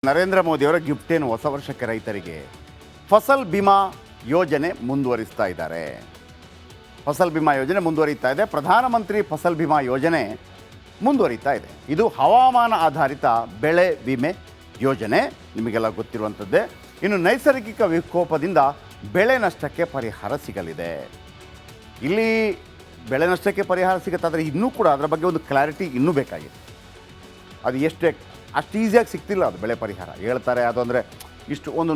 ನರೇಂದ್ರ ಮೋದಿಯವರ ಗಿಫ್ಟ್ ಏನು ಹೊಸ ವರ್ಷಕ್ಕೆ ರೈತರಿಗೆ ಫಸಲ್ ಬಿಮಾ ಯೋಜನೆ ಮುಂದುವರಿಸ್ತಾ ಇದ್ದಾರೆ. ಫಸಲ್ ಬಿಮಾ ಯೋಜನೆ ಮುಂದುವರಿತಾ ಇದೆ. ಪ್ರಧಾನಮಂತ್ರಿ ಫಸಲ್ ಬಿಮಾ ಯೋಜನೆ ಮುಂದುವರಿತಾ ಇದೆ. ಇದು ಹವಾಮಾನ ಆಧಾರಿತ ಬೆಳೆ ವಿಮೆ ಯೋಜನೆ, ನಿಮಗೆಲ್ಲ ಗೊತ್ತಿರುವಂಥದ್ದೇ. ಇನ್ನು ನೈಸರ್ಗಿಕ ವಿಕೋಪದಿಂದ ಬೆಳೆ ನಷ್ಟಕ್ಕೆ ಪರಿಹಾರ ಸಿಗಲಿದೆ. ಇಲ್ಲಿ ಬೆಳೆ ನಷ್ಟಕ್ಕೆ ಪರಿಹಾರ ಸಿಗುತ್ತಾದರೆ ಇನ್ನೂ ಕೂಡ ಅದರ ಬಗ್ಗೆ ಒಂದು ಕ್ಲಾರಿಟಿ ಇನ್ನೂ ಬೇಕಾಗಿದೆ. ಅದು ಅಷ್ಟು ಈಸಿಯಾಗಿ ಸಿಗ್ತಿಲ್ಲ. ಅದು ಬೆಳೆ ಪರಿಹಾರ ಹೇಳ್ತಾರೆ, ಅದು ಅಂದರೆ ಇಷ್ಟು ಒಂದು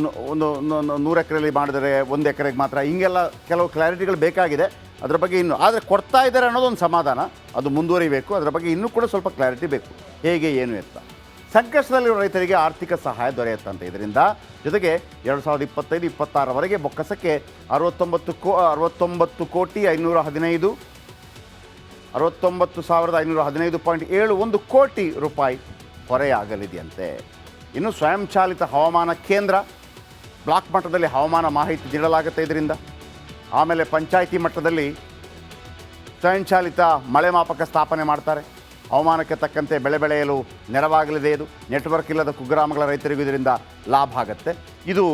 100 ಎಕರೆಯಲ್ಲಿ ಮಾಡಿದರೆ 1 ಎಕರೆಗೆ ಮಾತ್ರ, ಹಿಂಗೆಲ್ಲ ಕೆಲವು ಕ್ಲಾರಿಟಿಗಳು ಬೇಕಾಗಿದೆ. ಅದರ ಬಗ್ಗೆ ಇನ್ನು ಆದರೆ ಕೊಡ್ತಾ ಇದ್ದಾರೆ ಅನ್ನೋದೊಂದು ಸಮಾಧಾನ, ಅದು ಮುಂದುವರಿಬೇಕು. ಅದರ ಬಗ್ಗೆ ಇನ್ನೂ ಕೂಡ ಸ್ವಲ್ಪ ಕ್ಲಾರಿಟಿ ಬೇಕು, ಹೇಗೆ ಏನು ಎತ್ತ. ಸಂಕಷ್ಟದಲ್ಲಿರುವ ರೈತರಿಗೆ ಆರ್ಥಿಕ ಸಹಾಯ ದೊರೆಯುತ್ತಂತೆ ಇದರಿಂದ. ಜೊತೆಗೆ 2025-26 ಬೊಕ್ಕಸಕ್ಕೆ 69,515.71 ಕೋಟಿ ರೂಪಾಯಿ ಹೊರೆಯಾಗಲಿದೆಯಂತೆ. ಇನ್ನು ಸ್ವಯಂ ಚಾಲಿತ ಹವಾಮಾನ ಕೇಂದ್ರ, ಬ್ಲಾಕ್ ಮಟ್ಟದಲ್ಲಿ ಹವಾಮಾನ ಮಾಹಿತಿ ನೀಡಲಾಗುತ್ತೆ ಇದರಿಂದ. ಆಮೇಲೆ ಪಂಚಾಯಿತಿ ಮಟ್ಟದಲ್ಲಿ ಸ್ವಯಂಚಾಲಿತ ಮಳೆ ಮಾಪಕ ಸ್ಥಾಪನೆ ಮಾಡ್ತಾರೆ. ಹವಾಮಾನಕ್ಕೆ ತಕ್ಕಂತೆ ಬೆಳೆ ಬೆಳೆಯಲು ನೆರವಾಗಲಿದೆ. ಇದು ನೆಟ್ವರ್ಕ್ ಇಲ್ಲದ ಕುಗ್ರಾಮಗಳ ರೈತರಿಗೂ ಇದರಿಂದ ಲಾಭ ಆಗುತ್ತೆ. ಇದು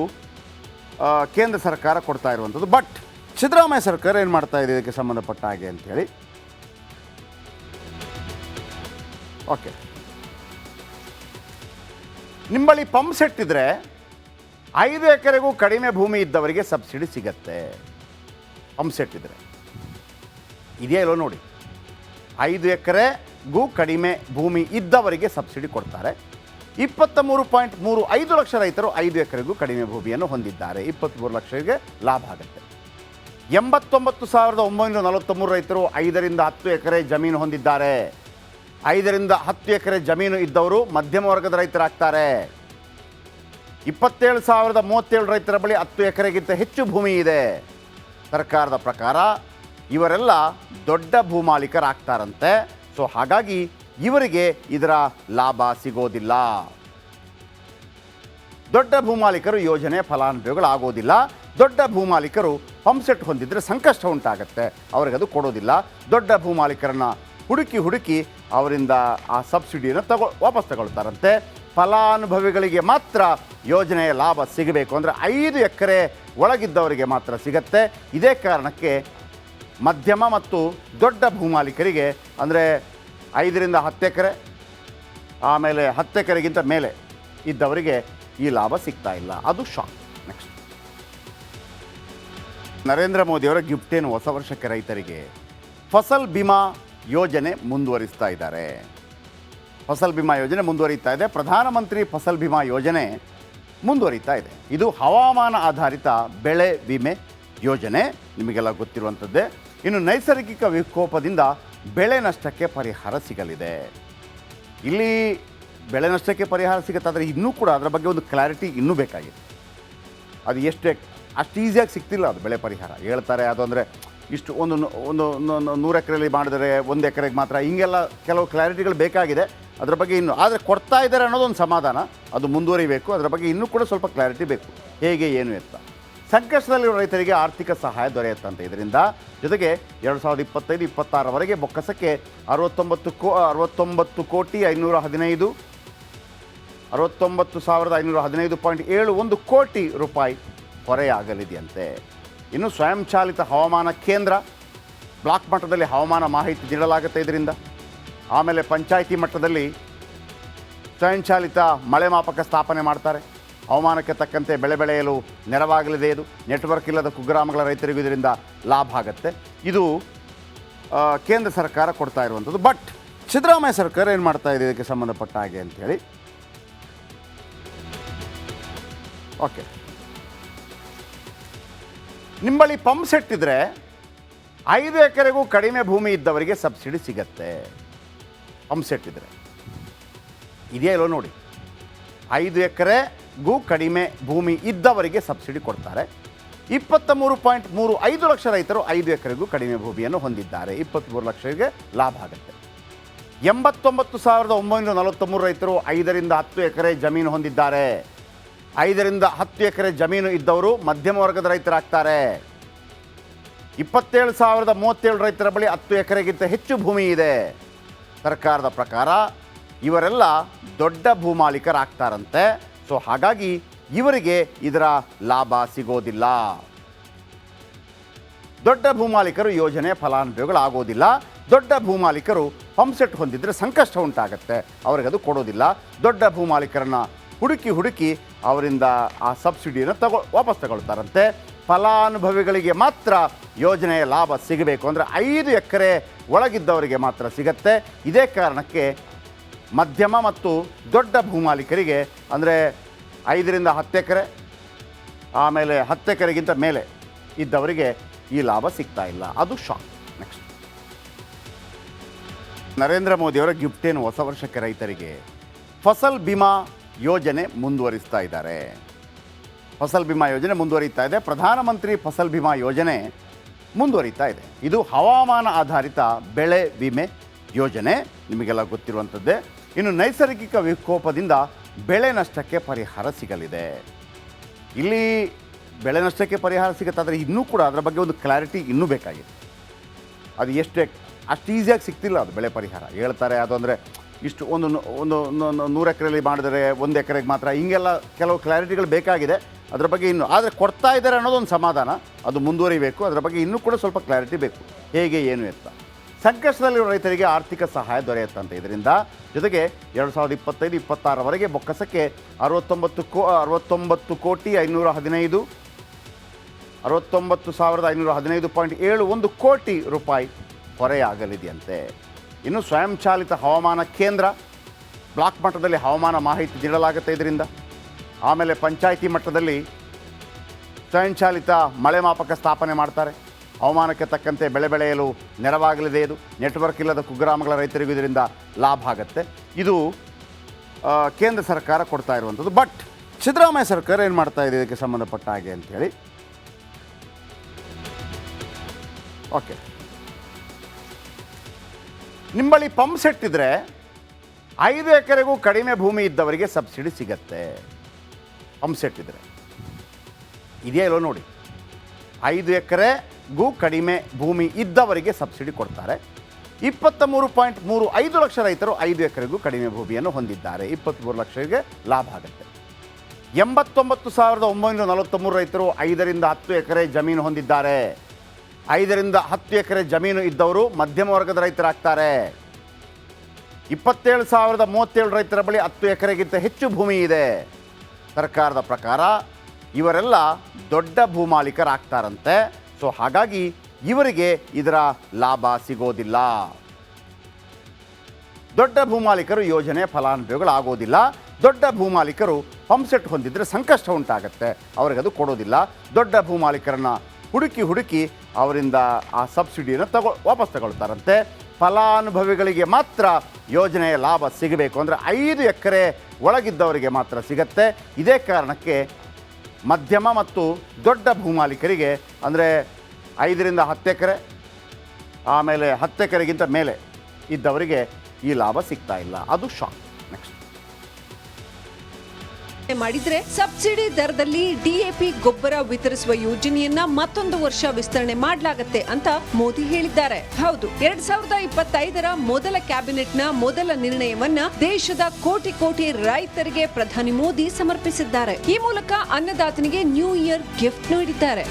ಕೇಂದ್ರ ಸರ್ಕಾರ ಕೊಡ್ತಾ ಇರುವಂಥದ್ದು. ಬಟ್ ಸಿದ್ದರಾಮಯ್ಯ ಸರ್ಕಾರ ಏನು ಮಾಡ್ತಾ ಇದೆ ಇದಕ್ಕೆ ಸಂಬಂಧಪಟ್ಟ ಹಾಗೆ ಅಂಥೇಳಿ. ಓಕೆ, ನಿಮ್ಮ ಬಳಿ ಪಂಪ್ ಸೆಟ್ ಇದ್ದರೆ 5 ಎಕರೆಗೂ ಕಡಿಮೆ ಭೂಮಿ ಇದ್ದವರಿಗೆ ಸಬ್ಸಿಡಿ ಸಿಗತ್ತೆ. ಪಂಪ್ ಸೆಟ್ ಇದ್ದರೆ ಇದೆಯಾ ಇಲ್ಲೋ ನೋಡಿ. 5 ಎಕರೆಗೂ ಕಡಿಮೆ ಭೂಮಿ ಇದ್ದವರಿಗೆ ಸಬ್ಸಿಡಿ ಕೊಡ್ತಾರೆ. 23.35 ಲಕ್ಷ ರೈತರು 5 ಎಕರೆಗೂ ಕಡಿಮೆ ಭೂಮಿಯನ್ನು ಹೊಂದಿದ್ದಾರೆ. 23 ಲಕ್ಷಕ್ಕೆ ಲಾಭ ಆಗುತ್ತೆ. 89,943 ರೈತರು 5ರಿಂದ 10 ಎಕರೆ ಜಮೀನು ಹೊಂದಿದ್ದಾರೆ. 5ರಿಂದ 10 ಎಕರೆ ಜಮೀನು ಇದ್ದವರು ಮಧ್ಯಮ ವರ್ಗದ ರೈತರಾಗ್ತಾರೆ. 27,037 ರೈತರ ಬಳಿ 10 ಎಕರೆಗಿಂತ ಹೆಚ್ಚು ಭೂಮಿ ಇದೆ. ಸರ್ಕಾರದ ಪ್ರಕಾರ ಇವರೆಲ್ಲ ದೊಡ್ಡ ಭೂಮಾಲೀಕರಾಗ್ತಾರಂತೆ. ಸೊ ಹಾಗಾಗಿ ಇವರಿಗೆ ಇದರ ಲಾಭ ಸಿಗೋದಿಲ್ಲ. ದೊಡ್ಡ ಭೂಮಾಲೀಕರು ಯೋಜನೆ ಫಲಾನುಭವಿಗಳಾಗೋದಿಲ್ಲ. ದೊಡ್ಡ ಭೂಮಾಲೀಕರು ಪಂಪ್ ಸೆಟ್ ಹೊಂದಿದ್ರೆ ಸಂಕಷ್ಟ ಉಂಟಾಗತ್ತೆ, ಅವರಿಗದು ಕೊಡೋದಿಲ್ಲ. ದೊಡ್ಡ ಭೂಮಾಲೀಕರನ್ನು ಹುಡುಕಿ ಅವರಿಂದ ಆ ಸಬ್ಸಿಡಿಯನ್ನು ವಾಪಸ್ ತಗೊಳ್ತಾರಂತೆ. ಫಲಾನುಭವಿಗಳಿಗೆ ಮಾತ್ರ ಯೋಜನೆಯ ಲಾಭ ಸಿಗಬೇಕು ಅಂದರೆ 5 ಎಕರೆ ಒಳಗಿದ್ದವರಿಗೆ ಮಾತ್ರ ಸಿಗತ್ತೆ. ಇದೇ ಕಾರಣಕ್ಕೆ ಮಧ್ಯಮ ಮತ್ತು ದೊಡ್ಡ ಭೂಮಾಲೀಕರಿಗೆ ಅಂದರೆ 5ರಿಂದ 10 ಎಕರೆ ಆಮೇಲೆ 10 ಎಕರೆಗಿಂತ ಮೇಲೆ ಇದ್ದವರಿಗೆ ಈ ಲಾಭ ಸಿಗ್ತಾ ಇಲ್ಲ. ಅದು ಶಾಕ್. ನೆಕ್ಸ್ಟ್, ನರೇಂದ್ರ ಮೋದಿಯವರ ಗಿಫ್ಟ್ ಏನು ಹೊಸ ವರ್ಷಕ್ಕೆ ರೈತರಿಗೆ ಫಸಲ್ ಬಿಮಾ ಯೋಜನೆ ಮುಂದುವರಿಸ್ತಾ ಇದ್ದಾರೆ. ಫಸಲ್ ಬಿಮಾ ಯೋಜನೆ ಮುಂದುವರಿತಾ ಇದೆ. ಪ್ರಧಾನಮಂತ್ರಿ ಫಸಲ್ ಬಿಮಾ ಯೋಜನೆ ಮುಂದುವರಿತಾ ಇದೆ. ಇದು ಹವಾಮಾನ ಆಧಾರಿತ ಬೆಳೆ ವಿಮೆ ಯೋಜನೆ, ನಿಮಗೆಲ್ಲ ಗೊತ್ತಿರುವಂಥದ್ದೇ. ಇನ್ನು ನೈಸರ್ಗಿಕ ವಿಕೋಪದಿಂದ ಬೆಳೆ ನಷ್ಟಕ್ಕೆ ಪರಿಹಾರ ಸಿಗಲಿದೆ. ಇಲ್ಲಿ ಬೆಳೆ ನಷ್ಟಕ್ಕೆ ಪರಿಹಾರ ಸಿಗುತ್ತಾದರೆ ಇನ್ನೂ ಕೂಡ ಅದರ ಬಗ್ಗೆ ಒಂದು ಕ್ಲಾರಿಟಿ ಇನ್ನೂ ಬೇಕಾಗಿದೆ. ಅದು ಅಷ್ಟು ಈಸಿಯಾಗಿ ಸಿಗ್ತಿಲ್ಲ. ಅದು ಬೆಳೆ ಪರಿಹಾರ ಹೇಳ್ತಾರೆ, ಅದು ಅಂದರೆ ಇಷ್ಟು ಒಂದು 100 ಎಕರೆಯಲ್ಲಿ ಮಾಡಿದರೆ 1 ಎಕರೆಗೆ ಮಾತ್ರ, ಹಿಂಗೆಲ್ಲ ಕೆಲವು ಕ್ಲಾರಿಟಿಗಳು ಬೇಕಾಗಿದೆ. ಅದರ ಬಗ್ಗೆ ಇನ್ನು ಆದರೆ ಕೊಡ್ತಾ ಇದ್ದಾರೆ ಅನ್ನೋದೊಂದು ಸಮಾಧಾನ, ಅದು ಮುಂದುವರಿಬೇಕು. ಅದರ ಬಗ್ಗೆ ಇನ್ನೂ ಕೂಡ ಸ್ವಲ್ಪ ಕ್ಲಾರಿಟಿ ಬೇಕು, ಹೇಗೆ ಏನು ಎತ್ತ. ಸಂಕಷ್ಟದಲ್ಲಿರುವ ರೈತರಿಗೆ ಆರ್ಥಿಕ ಸಹಾಯ ದೊರೆಯುತ್ತಂತೆ ಇದರಿಂದ. ಜೊತೆಗೆ 2025-26 ಬೊಕ್ಕಸಕ್ಕೆ 69,515.71 ಕೋಟಿ ರೂಪಾಯಿ ಹೊರೆಯಾಗಲಿದೆಯಂತೆ. ಇನ್ನು ಸ್ವಯಂ ಚಾಲಿತ ಹವಾಮಾನ ಕೇಂದ್ರ, ಬ್ಲಾಕ್ ಮಟ್ಟದಲ್ಲಿ ಹವಾಮಾನ ಮಾಹಿತಿ ನೀಡಲಾಗುತ್ತೆ ಇದರಿಂದ. ಆಮೇಲೆ ಪಂಚಾಯಿತಿ ಮಟ್ಟದಲ್ಲಿ ಸ್ವಯಂಚಾಲಿತ ಮಳೆ ಮಾಪಕ ಸ್ಥಾಪನೆ ಮಾಡ್ತಾರೆ. ಹವಾಮಾನಕ್ಕೆ ತಕ್ಕಂತೆ ಬೆಳೆ ಬೆಳೆಯಲು ನೆರವಾಗಲಿದೆ. ಇದು ನೆಟ್ವರ್ಕ್ ಇಲ್ಲದ ಕುಗ್ರಾಮಗಳ ರೈತರಿಗೂ ಇದರಿಂದ ಲಾಭ ಆಗುತ್ತೆ. ಇದು ಕೇಂದ್ರ ಸರ್ಕಾರ ಕೊಡ್ತಾ ಇರುವಂಥದ್ದು. ಬಟ್ ಸಿದ್ದರಾಮಯ್ಯ ಸರ್ಕಾರ ಏನು ಮಾಡ್ತಾ ಇದೆ ಇದಕ್ಕೆ ಸಂಬಂಧಪಟ್ಟ ಹಾಗೆ ಅಂಥೇಳಿ. ಓಕೆ, ನಿಮ್ಮ ಬಳಿ ಪಂಪ್ ಸೆಟ್ ಇದ್ದರೆ 5 ಎಕರೆಗೂ ಕಡಿಮೆ ಭೂಮಿ ಇದ್ದವರಿಗೆ ಸಬ್ಸಿಡಿ ಸಿಗತ್ತೆ. ಪಂಪ್ ಸೆಟ್ ಇದ್ದರೆ ಇದೆಯಾ ಇಲ್ಲೋ ನೋಡಿ. 5 ಎಕರೆಗೂ ಕಡಿಮೆ ಭೂಮಿ ಇದ್ದವರಿಗೆ ಸಬ್ಸಿಡಿ ಕೊಡ್ತಾರೆ. 23.35 ಲಕ್ಷ ರೈತರು 5 ಎಕರೆಗೂ ಕಡಿಮೆ ಭೂಮಿಯನ್ನು ಹೊಂದಿದ್ದಾರೆ. 23 ಲಕ್ಷಕ್ಕೆ ಲಾಭ ಆಗುತ್ತೆ. 89,943 ರೈತರು 5ರಿಂದ 10 ಎಕರೆ ಜಮೀನು ಹೊಂದಿದ್ದಾರೆ. 5ರಿಂದ 10 ಎಕರೆ ಜಮೀನು ಇದ್ದವರು ಮಧ್ಯಮ ವರ್ಗದ ರೈತರಾಗ್ತಾರೆ. 27,037 ರೈತರ ಬಳಿ 10 ಎಕರೆಗಿಂತ ಹೆಚ್ಚು ಭೂಮಿ ಇದೆ. ಸರ್ಕಾರದ ಪ್ರಕಾರ ಇವರೆಲ್ಲ ದೊಡ್ಡ ಭೂಮಾಲೀಕರಾಗ್ತಾರಂತೆ. ಸೊ ಹಾಗಾಗಿ ಇವರಿಗೆ ಇದರ ಲಾಭ ಸಿಗೋದಿಲ್ಲ. ದೊಡ್ಡ ಭೂಮಾಲೀಕರು ಯೋಜನೆ ಫಲಾನುಭವಿಗಳಾಗೋದಿಲ್ಲ. ದೊಡ್ಡ ಭೂಮಾಲೀಕರು ಪಂಪ್ಸೆಟ್ ಹೊಂದಿದ್ರೆ ಸಂಕಷ್ಟ ಉಂಟಾಗುತ್ತೆ, ಅವರಿಗದು ಕೊಡೋದಿಲ್ಲ. ದೊಡ್ಡ ಭೂಮಾಲೀಕರನ್ನ ಹುಡುಕಿ ಅವರಿಂದ ಆ ಸಬ್ಸಿಡಿಯನ್ನು ವಾಪಸ್ ತಗೊಳ್ತಾರಂತೆ. ಫಲಾನುಭವಿಗಳಿಗೆ ಮಾತ್ರ ಯೋಜನೆಯ ಲಾಭ ಸಿಗಬೇಕು ಅಂದರೆ 5 ಎಕರೆ ಒಳಗಿದ್ದವರಿಗೆ ಮಾತ್ರ ಸಿಗತ್ತೆ. ಇದೇ ಕಾರಣಕ್ಕೆ ಮಧ್ಯಮ ಮತ್ತು ದೊಡ್ಡ ಭೂಮಾಲೀಕರಿಗೆ ಅಂದರೆ 5ರಿಂದ 10 ಎಕರೆ ಆಮೇಲೆ 10 ಎಕರೆಗಿಂತ ಮೇಲೆ ಇದ್ದವರಿಗೆ ಈ ಲಾಭ ಸಿಗ್ತಾ ಇಲ್ಲ. ಅದು ಶಾಕ್. ನೆಕ್ಸ್ಟ್, ನರೇಂದ್ರ ಮೋದಿಯವರ ಗಿಫ್ಟ್ ಏನು ಹೊಸ ವರ್ಷಕ್ಕೆ ರೈತರಿಗೆ ಫಸಲ್ ಬಿಮಾ ಯೋಜನೆ ಮುಂದುವರಿಸ್ತಾ ಇದ್ದಾರೆ. ಫಸಲ್ ಬಿಮಾ ಯೋಜನೆ ಮುಂದುವರಿತಾ ಇದೆ. ಪ್ರಧಾನಮಂತ್ರಿ ಫಸಲ್ ಬಿಮಾ ಯೋಜನೆ ಮುಂದುವರಿತಾ ಇದೆ. ಇದು ಹವಾಮಾನ ಆಧಾರಿತ ಬೆಳೆ ವಿಮೆ ಯೋಜನೆ, ನಿಮಗೆಲ್ಲ ಗೊತ್ತಿರುವಂಥದ್ದೇ. ಇನ್ನು ನೈಸರ್ಗಿಕ ವಿಕೋಪದಿಂದ ಬೆಳೆ ನಷ್ಟಕ್ಕೆ ಪರಿಹಾರ ಸಿಗಲಿದೆ. ಇಲ್ಲಿ ಬೆಳೆ ನಷ್ಟಕ್ಕೆ ಪರಿಹಾರ ಸಿಗುತ್ತಾದರೆ ಇನ್ನೂ ಕೂಡ ಅದರ ಬಗ್ಗೆ ಒಂದು ಕ್ಲಾರಿಟಿ ಇನ್ನೂ ಬೇಕಾಗಿದೆ. ಅದು ಅಷ್ಟು ಈಸಿಯಾಗಿ ಸಿಗ್ತಿಲ್ಲ ಅದು ಬೆಳೆ ಪರಿಹಾರ. ಹೇಳ್ತಾರೆ ಅದು ಅಂದರೆ ಇಷ್ಟು ಒಂದು 100 ಎಕರೆಯಲ್ಲಿ ಮಾಡಿದರೆ 1 ಎಕರೆಗೆ ಮಾತ್ರ, ಹಿಂಗೆಲ್ಲ ಕೆಲವು ಕ್ಲಾರಿಟಿಗಳು ಬೇಕಾಗಿದೆ ಅದರ ಬಗ್ಗೆ ಇನ್ನೂ. ಆದರೆ ಕೊಡ್ತಾ ಇದ್ದಾರೆ ಅನ್ನೋದೊಂದು ಸಮಾಧಾನ, ಅದು ಮುಂದುವರಿಬೇಕು. ಅದರ ಬಗ್ಗೆ ಇನ್ನೂ ಕೂಡ ಸ್ವಲ್ಪ ಕ್ಲಾರಿಟಿ ಬೇಕು, ಹೇಗೆ ಏನು ಎತ್ತ. ಸಂಕಷ್ಟದಲ್ಲಿರುವ ರೈತರಿಗೆ ಆರ್ಥಿಕ ಸಹಾಯ ದೊರೆಯುತ್ತಂತೆ ಇದರಿಂದ. ಜೊತೆಗೆ 2025-26 ಬೊಕ್ಕಸಕ್ಕೆ 69,515.71 ಕೋಟಿ ರೂಪಾಯಿ ಹೊರೆಯಾಗಲಿದೆಯಂತೆ. ಇನ್ನು ಸ್ವಯಂಚಾಲಿತ ಹವಾಮಾನ ಕೇಂದ್ರ, ಬ್ಲಾಕ್ ಮಟ್ಟದಲ್ಲಿ ಹವಾಮಾನ ಮಾಹಿತಿ ನೀಡಲಾಗುತ್ತೆ ಇದರಿಂದ. ಆಮೇಲೆ ಪಂಚಾಯಿತಿ ಮಟ್ಟದಲ್ಲಿ ಸ್ವಯಂಚಾಲಿತ ಮಳೆ ಮಾಪಕ ಸ್ಥಾಪನೆ ಮಾಡ್ತಾರೆ. ಹವಾಮಾನಕ್ಕೆ ತಕ್ಕಂತೆ ಬೆಳೆ ಬೆಳೆಯಲು ನೆರವಾಗಲಿದೆ ಇದು. ನೆಟ್ವರ್ಕ್ ಇಲ್ಲದ ಕುಗ್ರಾಮಗಳ ರೈತರಿಗೂ ಇದರಿಂದ ಲಾಭ ಆಗುತ್ತೆ. ಇದು ಕೇಂದ್ರ ಸರ್ಕಾರ ಕೊಡ್ತಾ ಇರುವಂಥದ್ದು. ಬಟ್ ಸಿದ್ದರಾಮಯ್ಯ ಸರ್ಕಾರ ಏನು ಮಾಡ್ತಾ ಇದೆ ಇದಕ್ಕೆ ಸಂಬಂಧಪಟ್ಟ ಹಾಗೆ ಅಂಥೇಳಿ. ಓಕೆ, ನಿಮ್ಮಲ್ಲಿ ಪಂಪ್ ಸೆಟ್ ಇದ್ದರೆ 5 ಎಕರೆಗೂ ಕಡಿಮೆ ಭೂಮಿ ಇದ್ದವರಿಗೆ ಸಬ್ಸಿಡಿ ಸಿಗತ್ತೆ. ಪಂಪ್ ಸೆಟ್ ಇದ್ದರೆ ಇದೆಯಾ ಇಲ್ಲೋ ನೋಡಿ. 5 ಎಕರೆಗೂ ಕಡಿಮೆ ಭೂಮಿ ಇದ್ದವರಿಗೆ ಸಬ್ಸಿಡಿ ಕೊಡ್ತಾರೆ. 23.35 ಲಕ್ಷ ರೈತರು 5 ಎಕರೆಗೂ ಕಡಿಮೆ ಭೂಮಿಯನ್ನು ಹೊಂದಿದ್ದಾರೆ. 23 ಲಕ್ಷಕ್ಕೆ ಲಾಭ ಆಗುತ್ತೆ. 89,943 ರೈತರು 5ರಿಂದ 10 ಎಕರೆ ಜಮೀನು ಹೊಂದಿದ್ದಾರೆ. 5ರಿಂದ 10 ಎಕರೆ ಜಮೀನು ಇದ್ದವರು ಮಧ್ಯಮ ವರ್ಗದ ರೈತರಾಗ್ತಾರೆ. 27,037 ರೈತರ ಬಳಿ 10 ಎಕರೆಗಿಂತ ಹೆಚ್ಚು ಭೂಮಿ ಇದೆ. ಸರ್ಕಾರದ ಪ್ರಕಾರ ಇವರೆಲ್ಲ ದೊಡ್ಡ ಭೂಮಾಲೀಕರಾಗ್ತಾರಂತೆ. ಸೊ ಹಾಗಾಗಿ ಇವರಿಗೆ ಇದರ ಲಾಭ ಸಿಗೋದಿಲ್ಲ. ದೊಡ್ಡ ಭೂಮಾಲೀಕರು ಯೋಜನೆ ಫಲಾನುಭವಿಗಳಾಗೋದಿಲ್ಲ. ದೊಡ್ಡ ಭೂಮಾಲೀಕರು ಪಂಪ್ಸೆಟ್ ಹೊಂದಿದ್ರೆ ಸಂಕಷ್ಟ ಉಂಟಾಗುತ್ತೆ, ಅವರಿಗದು ಕೊಡೋದಿಲ್ಲ. ದೊಡ್ಡ ಭೂಮಾಲೀಕರನ್ನ ಹುಡುಕಿ ಅವರಿಂದ ಆ ಸಬ್ಸಿಡಿಯನ್ನು ವಾಪಸ್ ತಗೊಳ್ತಾರಂತೆ. ಫಲಾನುಭವಿಗಳಿಗೆ ಮಾತ್ರ ಯೋಜನೆಯ ಲಾಭ ಸಿಗಬೇಕು ಅಂದರೆ 5 ಎಕರೆ ಒಳಗಿದ್ದವರಿಗೆ ಮಾತ್ರ ಸಿಗತ್ತೆ. ಇದೇ ಕಾರಣಕ್ಕೆ ಮಧ್ಯಮ ಮತ್ತು ದೊಡ್ಡ ಭೂಮಾಲೀಕರಿಗೆ ಅಂದರೆ 5ರಿಂದ 10 ಎಕರೆ ಆಮೇಲೆ 10 ಎಕರೆಗಿಂತ ಮೇಲೆ ಇದ್ದವರಿಗೆ ಈ ಲಾಭ ಸಿಗ್ತಾ ಇಲ್ಲ. ಅದು ಶಾಕ್. ನೆಕ್ಸ್ಟ್, ಮಾಡಿದ್ರೆ ಸಬ್ಸಿಡಿ ದರದಲ್ಲಿ ಡಿಎಪಿ ಗೊಬ್ಬರ ವಿತರಿಸುವ ಯೋಜನೆಯನ್ನ ಮತ್ತೊಂದು ವರ್ಷ ವಿಸ್ತರಣೆ ಮಾಡಲಾಗುತ್ತೆ ಅಂತ ಮೋದಿ ಹೇಳಿದ್ದಾರೆ. ಹೌದು, 2025ರ ಮೊದಲ ಕ್ಯಾಬಿನೆಟ್ನ ಮೊದಲ ನಿರ್ಣಯವನ್ನ ದೇಶದ ಕೋಟಿ ರೈತರಿಗೆ ಪ್ರಧಾನಿ ಮೋದಿ ಸಮರ್ಪಿಸಿದ್ದಾರೆ. ಈ ಮೂಲಕ ಅನ್ನದಾತನಿಗೆ ನ್ಯೂ ಇಯರ್ ಗಿಫ್ಟ್ ನೀಡಿದ್ದಾರೆ.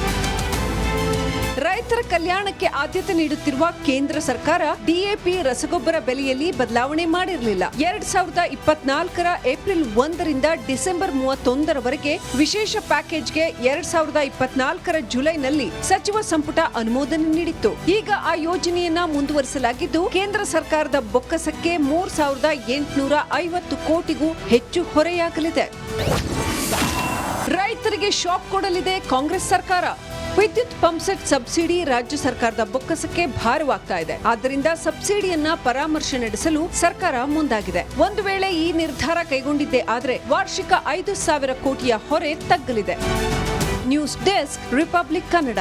ರೈತರ ಕಲ್ಯಾಣಕ್ಕೆ ಆದ್ಯತೆ ನೀಡುತ್ತಿರುವ ಕೇಂದ್ರ ಸರ್ಕಾರ ಡಿಎಪಿ ರಸಗೊಬ್ಬರ ಬೆಲೆಯಲ್ಲಿ ಬದಲಾವಣೆ ಮಾಡಿರಲಿಲ್ಲ. 2024ರ ಏಪ್ರಿಲ್ 1ರಿಂದ ಡಿಸೆಂಬರ್ 31ರವರೆಗೆ ವಿಶೇಷ ಪ್ಯಾಕೇಜ್ಗೆ 2024ರ ಜುಲೈನಲ್ಲಿ ಸಚಿವ ಸಂಪುಟ ಅನುಮೋದನೆ ನೀಡಿತ್ತು. ಈಗ ಆ ಯೋಜನೆಯನ್ನ ಮುಂದುವರಿಸಲಾಗಿದ್ದು ಕೇಂದ್ರ ಸರ್ಕಾರದ ಬೊಕ್ಕಸಕ್ಕೆ 3,850 ಕೋಟಿಗೂ ಹೆಚ್ಚು ಹೊರೆಯಾಗಲಿದೆ. ರೈತರಿಗೆ ಶಾಕ್ ಕೊಡಲಿದೆ ಕಾಂಗ್ರೆಸ್ ಸರ್ಕಾರ. ವಿದ್ಯುತ್ ಪಂಪ್ಸೆಟ್ ಸಬ್ಸಿಡಿ ರಾಜ್ಯ ಸರ್ಕಾರದ ಬೊಕ್ಕಸಕ್ಕೆ ಭಾರವಾಗ್ತಾ ಇದೆ. ಆದ್ದರಿಂದ ಸಬ್ಸಿಡಿಯನ್ನ ಪರಾಮರ್ಶೆ ನಡೆಸಲು ಸರ್ಕಾರ ಮುಂದಾಗಿದೆ. ಒಂದು ವೇಳೆ ಈ ನಿರ್ಧಾರ ಕೈಗೊಂಡಿದ್ದೇ ಆದರೆ ವಾರ್ಷಿಕ 5,000 ಕೋಟಿಯ ಹೊರೆ ತಗ್ಗಲಿದೆ. News desk, Republic Kannada.